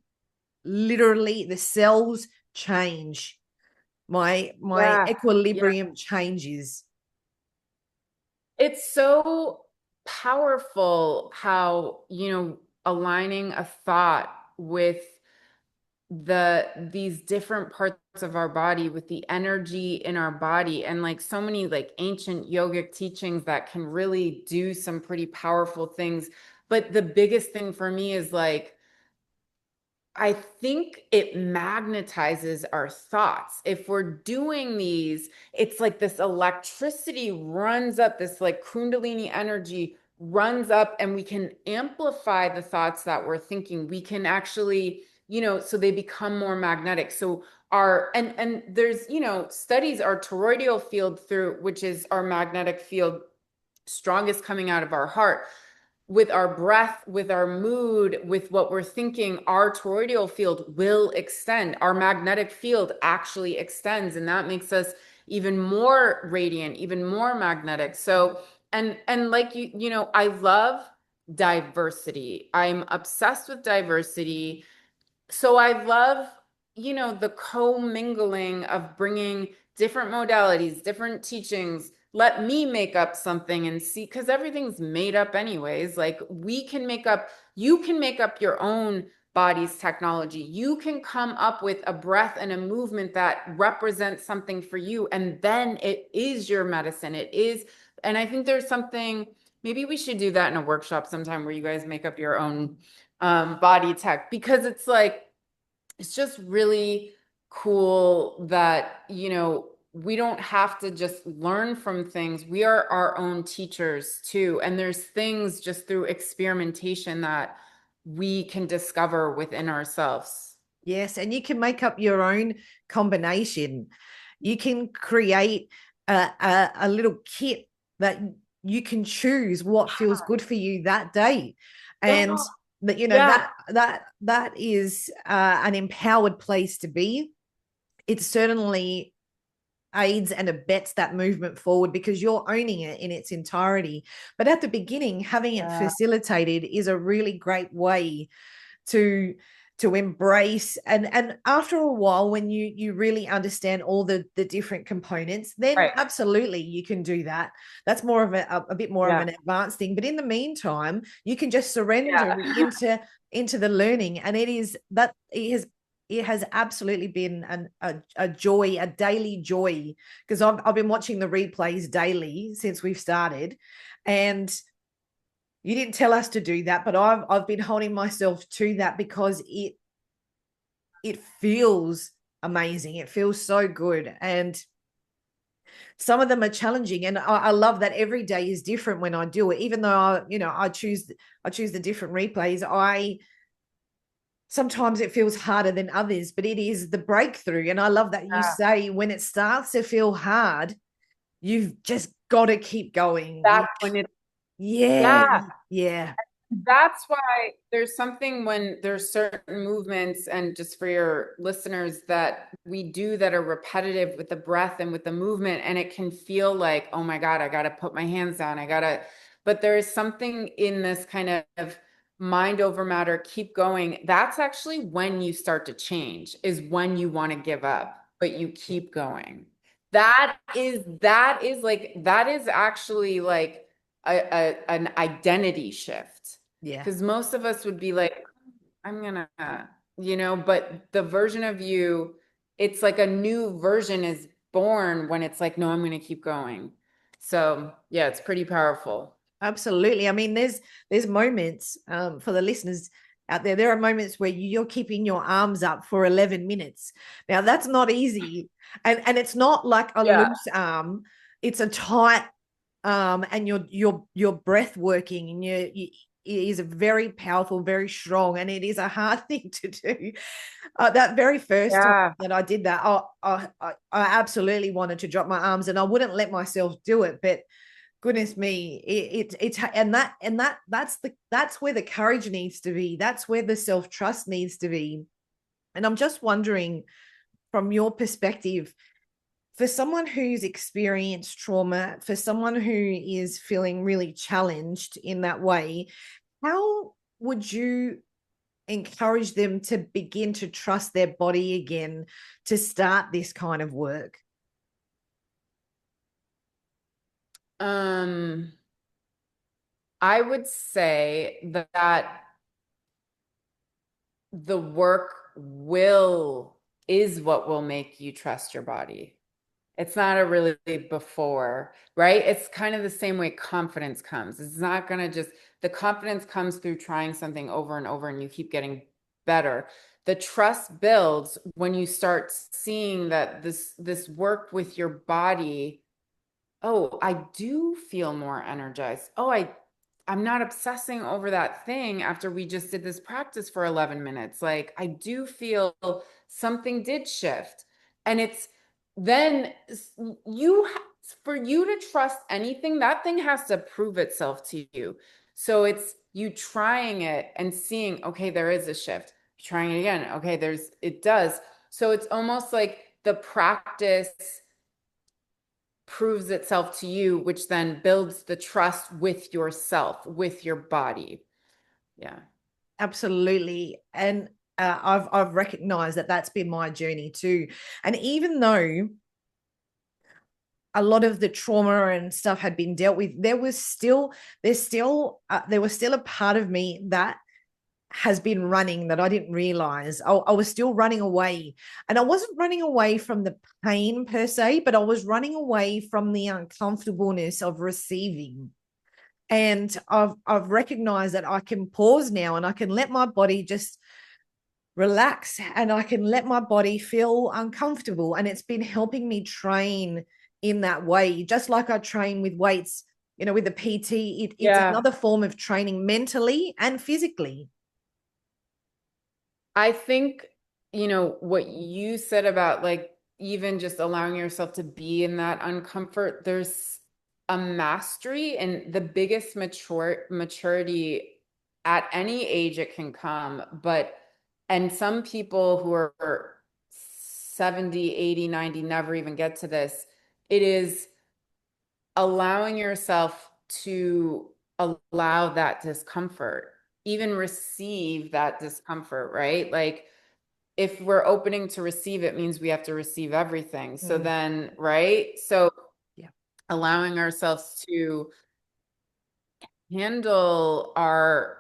literally, the cells change. My Yeah. Yeah. equilibrium changes. It's so powerful how, aligning a thought with these different parts of our body with the energy in our body and like so many like ancient yogic teachings that can really do some pretty powerful things. But the biggest thing for me is like I think it magnetizes our thoughts. If we're doing these, it's like this electricity runs up, this like Kundalini energy runs up, and we can amplify the thoughts that we're thinking. We can actually, so they become more magnetic. So and there's, studies, our toroidal field through, which is our magnetic field, strongest coming out of our heart, with our breath, with our mood, with what we're thinking, our toroidal field will extend. Our magnetic field actually extends, and that makes us even more radiant, even more magnetic. So, and like I love diversity. I'm obsessed with diversity. So I love, the co-mingling of bringing different modalities, different teachings. Let me make up something and see, because everything's made up anyways. Like you can make up your own body's technology. You can come up with a breath and a movement that represents something for you. And then it is your medicine. It is, and I think there's something, maybe we should do that in a workshop sometime where you guys make up your own body tech, because it's like, it's just really cool that, we don't have to just learn from things. We are our own teachers too. And there's things just through experimentation that we can discover within ourselves. Yes, and you can make up your own combination. You can create a little kit that you can choose what feels good for you that day, and Yeah. that Yeah. that is an empowered place to be. It certainly aids and abets that movement forward because you're owning it in its entirety. But at the beginning, having it facilitated is a really great way to embrace, and after a while, when you really understand all the different components, then Right. absolutely you can do that. That's more of a bit more of Yeah. an advanced thing, but in the meantime you can just surrender Yeah. into the learning, and it has absolutely been a joy, a daily joy, because I've been watching the replays daily since we've started. And you didn't tell us to do that, but I've been holding myself to that because it feels amazing. It feels so good. And some of them are challenging. And I love that every day is different when I do it. Even though I choose the different replays, I sometimes it feels harder than others, but it is the breakthrough. And I love that you Yeah. say when it starts to feel hard, you've just got to keep going. That's when it's, Yeah, yeah. yeah, That's why there's something when there's certain movements, and just for your listeners, that we do that are repetitive with the breath and with the movement, and it can feel like, oh my God, I got to put my hands down. But there is something in this kind of mind over matter, keep going. That's actually when you start to change, is when you want to give up, but you keep going. That is actually like an identity shift, yeah. because most of us would be like, I'm gonna, but the version of you, it's like a new version is born when it's like, no, I'm gonna keep going. So yeah, it's pretty powerful. Absolutely. I mean, there's moments for the listeners out there. There are moments where you're keeping your arms up for 11 minutes. Now that's not easy, and it's not like a Yeah. loose arm. It's a tight arm, and your breath working, and it is very powerful, very strong, and it is a hard thing to do. That very first time Yeah. that I did that, I absolutely wanted to drop my arms, and I wouldn't let myself do it, but goodness me, it's that's where the courage needs to be. That's where the self-trust needs to be. And I'm just wondering, from your perspective, for someone who's experienced trauma, for someone who is feeling really challenged in that way, how would you encourage them to begin to trust their body again, to start this kind of work? Um, I would say that the work will is what will make you trust your body. It's not a really before, right? It's kind of the same way confidence comes. It's not going to just, the confidence comes through trying something over and over, and you keep getting better. the trust builds when you start seeing that this work with your body, oh, I do feel more energized. Oh, I'm not obsessing over that thing after we just did this practice for 11 minutes. Like I do feel something did shift. And it's then you for you to trust anything, that thing has to prove itself to you. So it's you trying it and seeing, okay, there is a shift. Trying it again. Okay, it does. So it's almost like the practice proves itself to you, which then builds the trust with yourself, with your body. Yeah. Absolutely. And I've recognized that that's been my journey too. And even though a lot of the trauma and stuff had been dealt with, there was still a part of me that has been running that I didn't realize. I was still running away, and I wasn't running away from the pain per se, but I was running away from the uncomfortableness of receiving. And I've recognized that I can pause now and I can let my body just relax, and I can let my body feel uncomfortable. And it's been helping me train in that way, just like I train with weights, with the PT. It's Yeah. another form of training mentally and physically. I think, what you said about like even just allowing yourself to be in that uncomfort, there's a mastery and the biggest maturity at any age it can come. And some people who are 70, 80, 90 never even get to this. It is allowing yourself to allow that discomfort, even receive that discomfort, right? Like if we're opening to receive, it means we have to receive everything. So then, right? So Yeah. allowing ourselves to handle our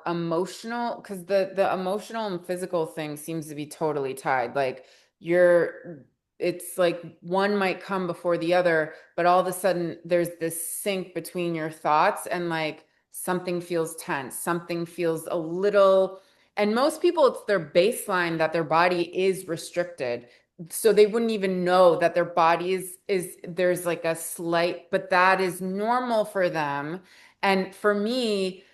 emotional, because the emotional and physical thing seems to be totally tied. Like you're it's like one might come before the other, but all of a sudden there's this sync between your thoughts and like something feels tense, something feels a little, and most people it's their baseline that their body is restricted, so they wouldn't even know that their body is there's like a slight, but that is normal for them. And for me,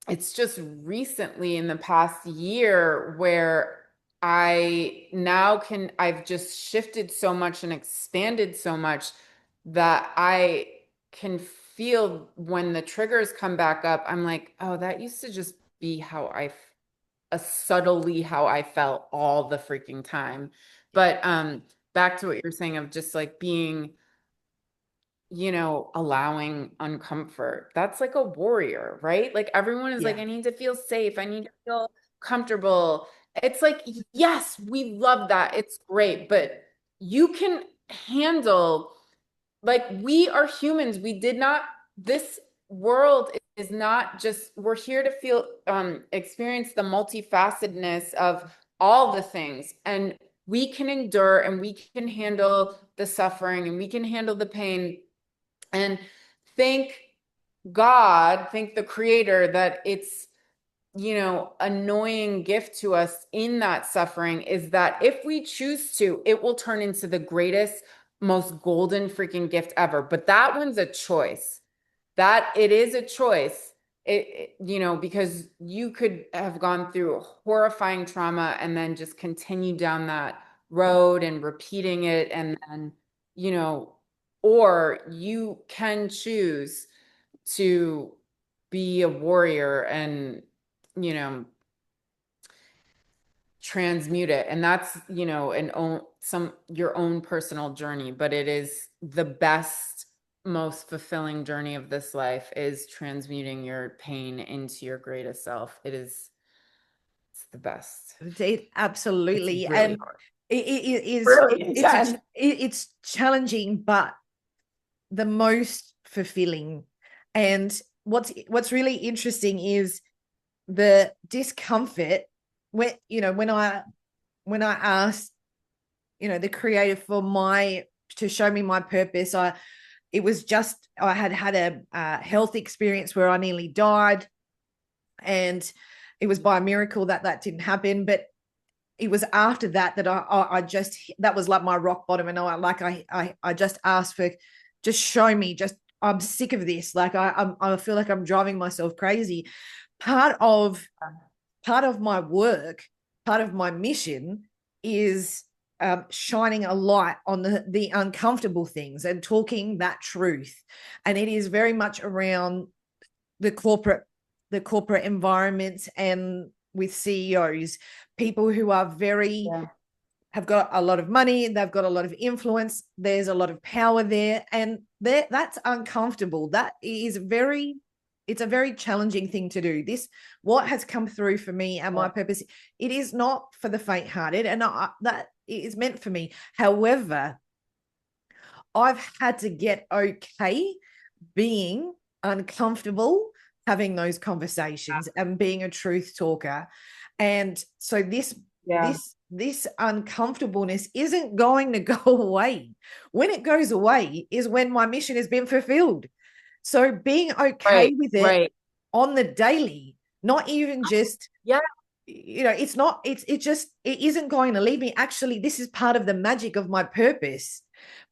it's just recently in the past year where I've just shifted so much and expanded so much that I can feel when the triggers come back up, I'm like, oh, that used to just be subtly how I felt all the freaking time. But back to what you're saying of just like being, allowing uncomfort. That's like a warrior, right? Like everyone is like, Yeah. I need to feel safe. I need to feel comfortable. It's like, yes, we love that. It's great, but you can handle, like, we are humans. This world is not just, we're here to experience the multifacetedness of all the things. And we can endure and we can handle the suffering and we can handle the pain. And thank God, thank the creator that it's, annoying gift to us in that suffering is that if we choose to, it will turn into the greatest, most golden freaking gift ever. But that one's a choice. That it is a choice. Because you could have gone through horrifying trauma and then just continue down that road and repeating it. And then, or you can choose to be a warrior and, you know, transmute it. And that's, your own personal journey, but it is the best, most fulfilling journey of this life is transmuting your pain into your greatest self. It's the best. It's Absolutely. really And hard. it is, Really intense. it's challenging, but the most fulfilling. And what's really interesting is the discomfort when I asked, the creator to show me my purpose. It was just, I had a health experience where I nearly died. And it was by a miracle that that didn't happen. But it was after that that I just, that was like my rock bottom. And I just asked for, just show me, just, I'm sick of this. Like I feel like I'm driving myself crazy. Part of part of my work, part of my mission is shining a light on the uncomfortable things and talking that truth. And it is very much around the corporate the corporate environments and with CEOs, people who are very, Yeah. have got a lot of money, they've got a lot of influence, there's a lot of power there, and that's uncomfortable. That is very, it's a very challenging thing to do. This, what has come through for me and my purpose, it is not for the faint-hearted, and that is meant for me. However, I've had to get okay being uncomfortable having those conversations and being a truth talker. And so Yeah. this uncomfortableness isn't going to go away. When it goes away is when my mission has been fulfilled. So being okay Right. with it Right. on the daily, not even just, Yeah. it's not, it just, it isn't going to leave me. Actually, this is part of the magic of my purpose.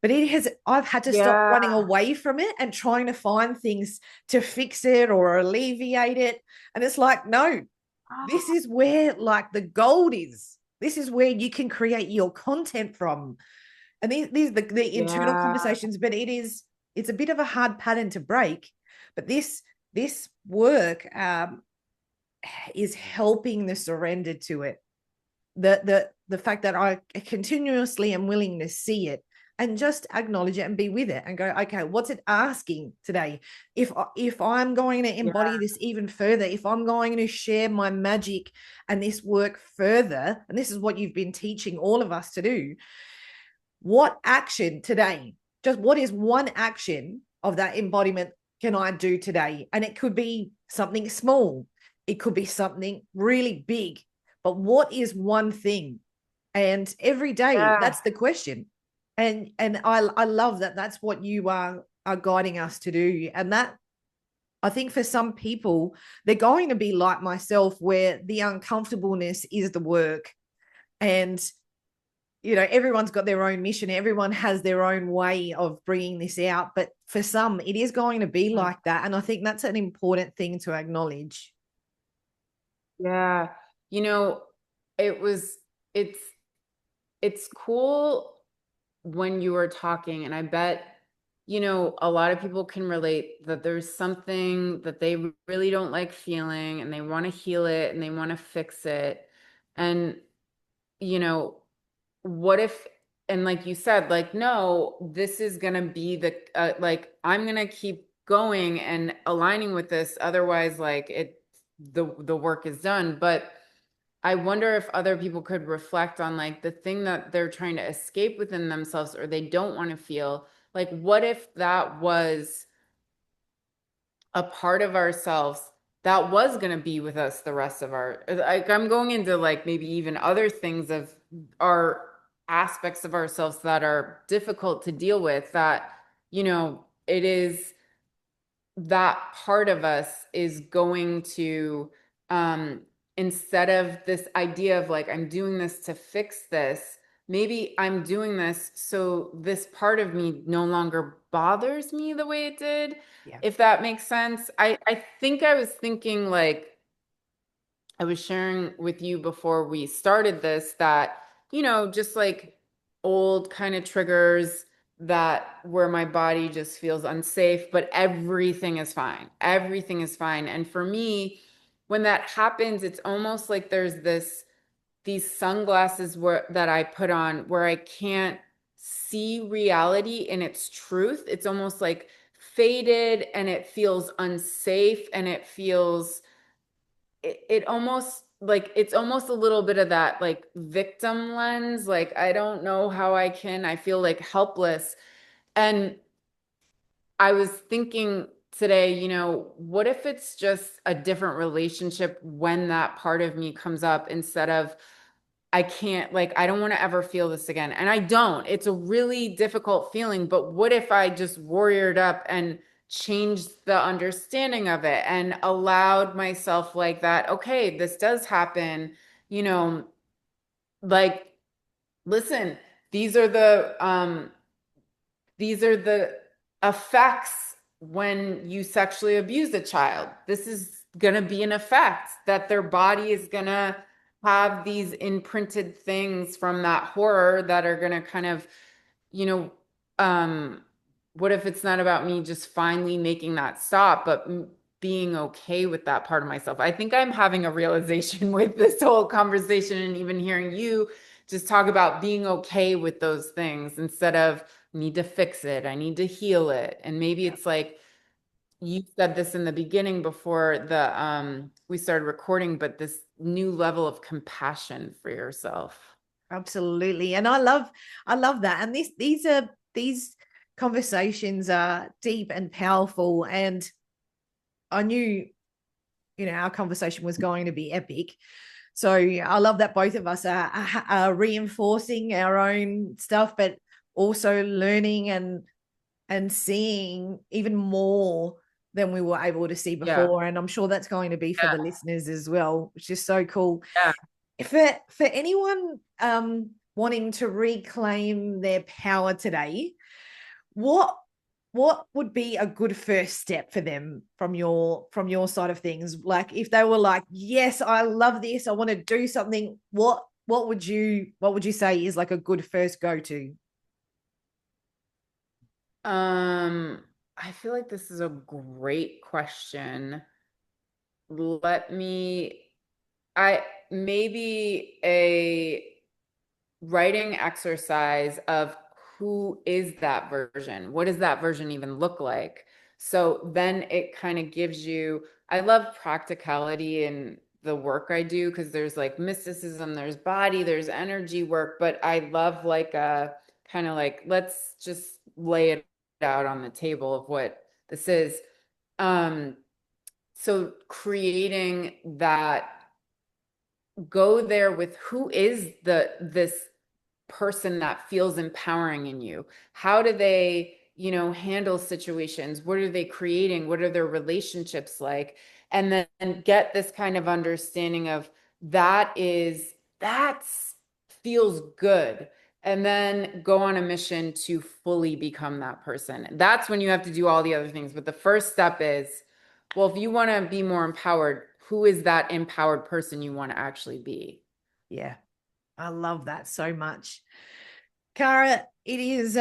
But it has, I've had to stop Yeah. running away from it and trying to find things to fix it or alleviate it. And it's like, no, this is where like the gold is. This is where you can create your content from. And these the internal Yeah. conversations, but it's a bit of a hard pattern to break. But this work is helping the surrender to it. The fact that I continuously am willing to see it and just acknowledge it and be with it and go, okay, what's it asking today? If I'm going to embody Yeah. this even further, if I'm going to share my magic and this work further, and this is what you've been teaching all of us to do, what action today, just what is one action of that embodiment can I do today? And it could be something small, it could be something really big, but what is one thing? And every day, Yeah. that's the question. And I love that that's what you are guiding us to do. And that, I think for some people, they're going to be like myself, where the uncomfortableness is the work. And everyone's got their own mission, everyone has their own way of bringing this out, but for some it is going to be like that, and I think that's an important thing to acknowledge. Yeah. You know, it was, it's, it's cool when you were talking, and I bet, a lot of people can relate that there's something that they really don't like feeling and they want to heal it and they want to fix it. And, you know, what if, and like you said, like, no, this is going to be the, like, I'm going to keep going and aligning with this. Otherwise, like the work is done. But I wonder if other people could reflect on like the thing that they're trying to escape within themselves or they don't want to feel. Like, what if that was a part of ourselves that was going to be with us the rest of our, like, I'm going into like maybe even other things of our aspects of ourselves that are difficult to deal with, that, it is that part of us is going to, um instead of this idea of like, I'm doing this to fix this, maybe I'm doing this so this part of me no longer bothers me the way it did, Yeah. if that makes sense. I think I was thinking, like, I was sharing with you before we started this that, just like old kind of triggers that where my body just feels unsafe, but everything is fine. Everything is fine. And for me, when that happens, it's almost like there's these sunglasses that I put on where I can't see reality in its truth. It's almost like faded and it feels unsafe and it feels, it almost like, it's almost a little bit of that like victim lens, like I don't know how I feel like helpless. And I was thinking today, what if it's just a different relationship when that part of me comes up, instead of, I can't, like, I don't want to ever feel this again. And I don't. It's a really difficult feeling, but what if I just warriored up and changed the understanding of it and allowed myself like that, okay, this does happen, you know, like, listen, these are the effects when you sexually abuse a child. This is going to be an effect that their body is going to have these imprinted things from that horror that are going to kind of, you know, what if it's not about me just finally making that stop, but being okay with that part of myself? I think I'm having a realization with this whole conversation and even hearing you just talk about being okay with those things instead of need to fix it. I need to heal it. And maybe Yeah. it's like you said this in the beginning before the we started recording, but this new level of compassion for yourself. Absolutely. And I love that. And these conversations are deep and powerful. And I knew, our conversation was going to be epic. So I love that both of us are reinforcing our own stuff, but also learning and seeing even more than we were able to see Yeah. before. And I'm sure that's going to be for the Yeah. listeners as well, which is so cool. Yeah. For anyone wanting to reclaim their power today, what what would be a good first step for them from your side of things? Like if they were like, yes, I love this, I want to do something, what would you say is like a good first go to? Um, I feel like this is a great question. Let me, I maybe a writing exercise of who is that version? What does that version even look like? So then it kind of gives you, I love practicality in the work I do because there's like mysticism, there's body, there's energy work, but I love like a kind of like, let's just lay it out on the table of what this is. Um, so creating that, go there with who is this person that feels empowering in you. How do they, handle situations? What are they creating? What are their relationships like? And then get this kind of understanding of that's feels good. And then go on a mission to fully become that person. That's when you have to do all the other things. But the first step is, well, if you want to be more empowered, who is that empowered person you want to actually be? Yeah, I love that so much. Cara, it is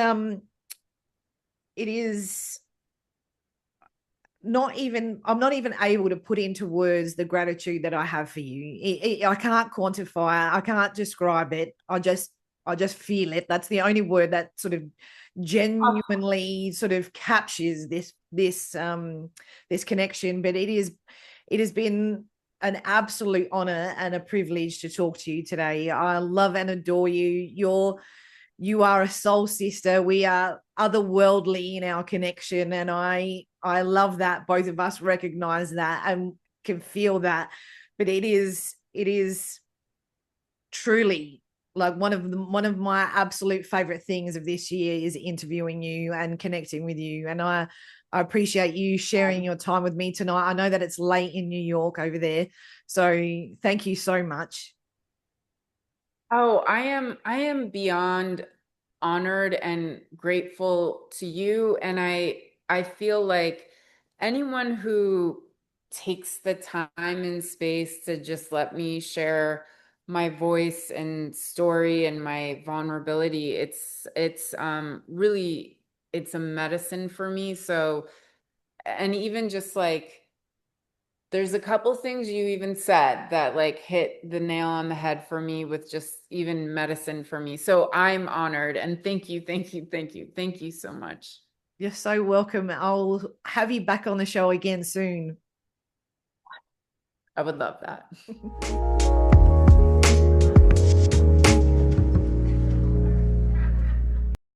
not even I'm not even able to put into words the gratitude that I have for you. I can't quantify it. I can't describe it. I just feel it. That's the only word that sort of genuinely sort of captures this connection. But it has been an absolute honor and a privilege to talk to you today. I love and adore you. You are a soul sister. We are otherworldly in our connection, and I love that both of us recognize that and can feel that. But it is truly like one of my absolute favorite things of this year is interviewing you and connecting with you. And I appreciate you sharing your time with me tonight. I know that it's late in New York over there, so thank you so much. Oh, I am beyond honored and grateful to you. And I feel like anyone who takes the time and space to just let me share my voice and story and my vulnerability, it's really it's a medicine for me. So, and even just like there's a couple things you even said that like hit the nail on the head for me with just even medicine for me. So I'm honored and thank you, thank you, thank you, thank you so much. You're so welcome. I'll have you back on the show again soon. I would love that.